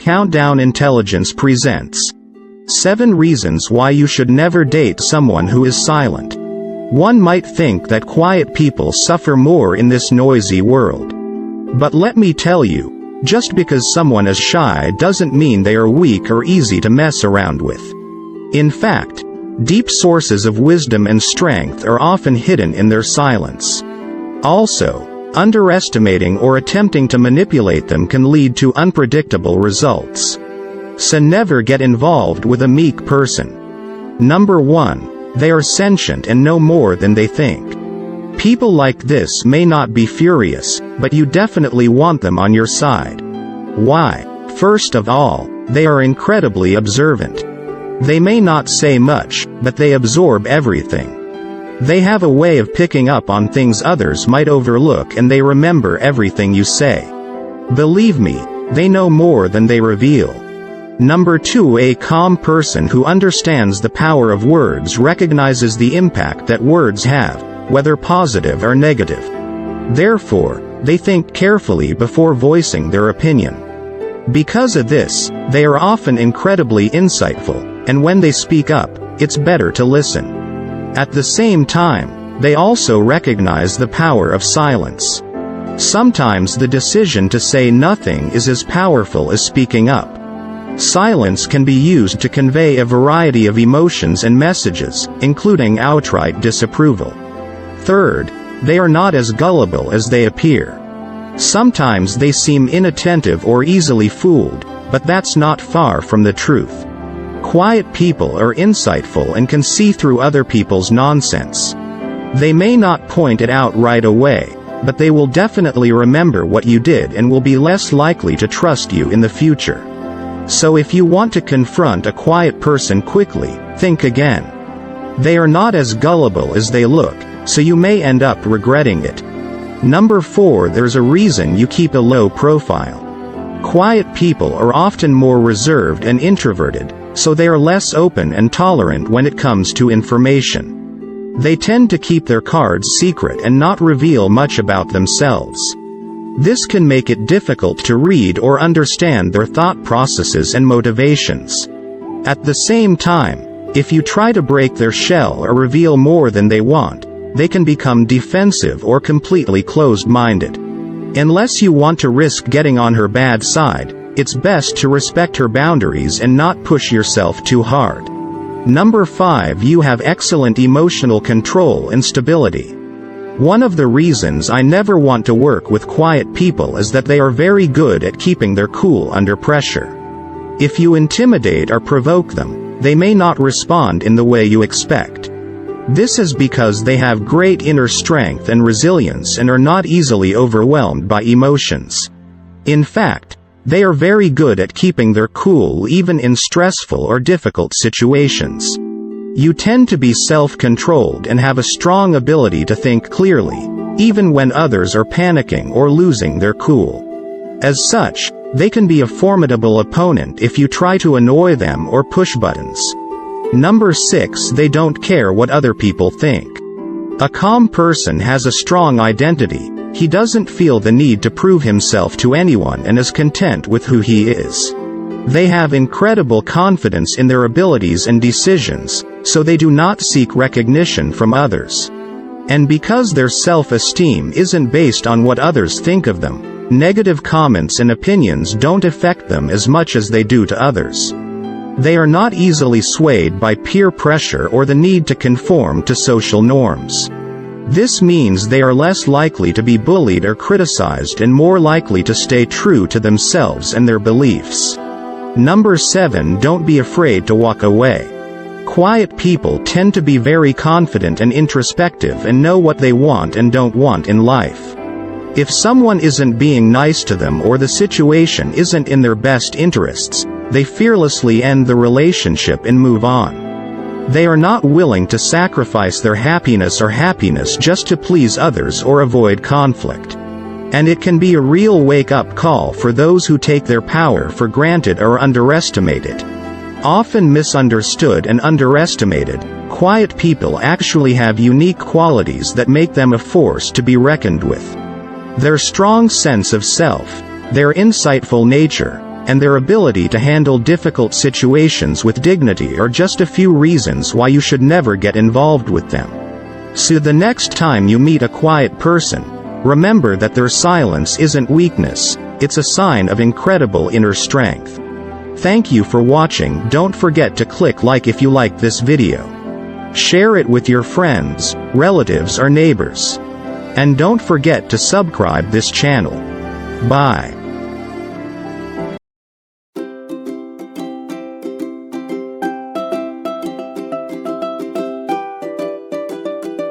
Countdown Intelligence presents 7 reasons why you should never date someone who is silent. One might think that quiet people suffer more in this noisy world. But let me tell you, just because someone is shy doesn't mean they are weak or easy to mess around with. In fact, deep sources of wisdom and strength are often hidden in their silence. Also, underestimating or attempting to manipulate them can lead to unpredictable results. So never get involved with a meek person. Number 1. They are sentient and know more than they think. People like this may not be furious, but you definitely want them on your side. Why? First of all, they are incredibly observant. They may not say much, but they absorb everything. They have a way of picking up on things others might overlook, and they remember everything you say. Believe me, they know more than they reveal. Number 2. A calm person who understands the power of words recognizes the impact that words have, whether positive or negative. Therefore, they think carefully before voicing their opinion. Because of this, they are often incredibly insightful, and when they speak up, it's better to listen. At the same time, they also recognize the power of silence. Sometimes the decision to say nothing is as powerful as speaking up. Silence can be used to convey a variety of emotions and messages, including outright disapproval. Third, they are not as gullible as they appear. Sometimes they seem inattentive or easily fooled, but that's not far from the truth. Quiet people are insightful and can see through other people's nonsense. They may not point it out right away, but they will definitely remember what you did and will be less likely to trust you in the future. So if you want to confront a quiet person quickly, think again. They are not as gullible as they look, so you may end up regretting it. Number 4. There's a reason you keep a low profile. Quiet people are often more reserved and introverted, so they are less open and tolerant when it comes to information. They tend to keep their cards secret and not reveal much about themselves. This can make it difficult to read or understand their thought processes and motivations. At the same time, if you try to break their shell or reveal more than they want, they can become defensive or completely closed-minded. Unless you want to risk getting on her bad side, it's best to respect her boundaries and not push yourself too hard. Number 5. You have excellent emotional control and stability. One of the reasons I never want to work with quiet people is that they are very good at keeping their cool under pressure. If you intimidate or provoke them, they may not respond in the way you expect. This is because they have great inner strength and resilience and are not easily overwhelmed by emotions. In fact, they are very good at keeping their cool even in stressful or difficult situations. You tend to be self-controlled and have a strong ability to think clearly, even when others are panicking or losing their cool. As such, they can be a formidable opponent if you try to annoy them or push buttons. Number 6. They don't care what other people think. A calm person has a strong identity. He doesn't feel the need to prove himself to anyone and is content with who he is. They have incredible confidence in their abilities and decisions, so they do not seek recognition from others. And because their self-esteem isn't based on what others think of them, negative comments and opinions don't affect them as much as they do to others. They are not easily swayed by peer pressure or the need to conform to social norms. This means they are less likely to be bullied or criticized and more likely to stay true to themselves and their beliefs. Number 7. Don't be afraid to walk away. Quiet people tend to be very confident and introspective and know what they want and don't want in life. If someone isn't being nice to them or the situation isn't in their best interests, they fearlessly end the relationship and move on. They are not willing to sacrifice their happiness just to please others or avoid conflict. And it can be a real wake-up call for those who take their power for granted or underestimate it. Often misunderstood and underestimated, quiet people actually have unique qualities that make them a force to be reckoned with. Their strong sense of self, their insightful nature, and their ability to handle difficult situations with dignity are just a few reasons why you should never get involved with them. So the next time you meet a quiet person, remember that their silence isn't weakness, it's a sign of incredible inner strength. Thank you for watching. Don't forget to click like if you like this video. Share it with your friends, relatives or neighbors. And don't forget to subscribe this channel. Bye.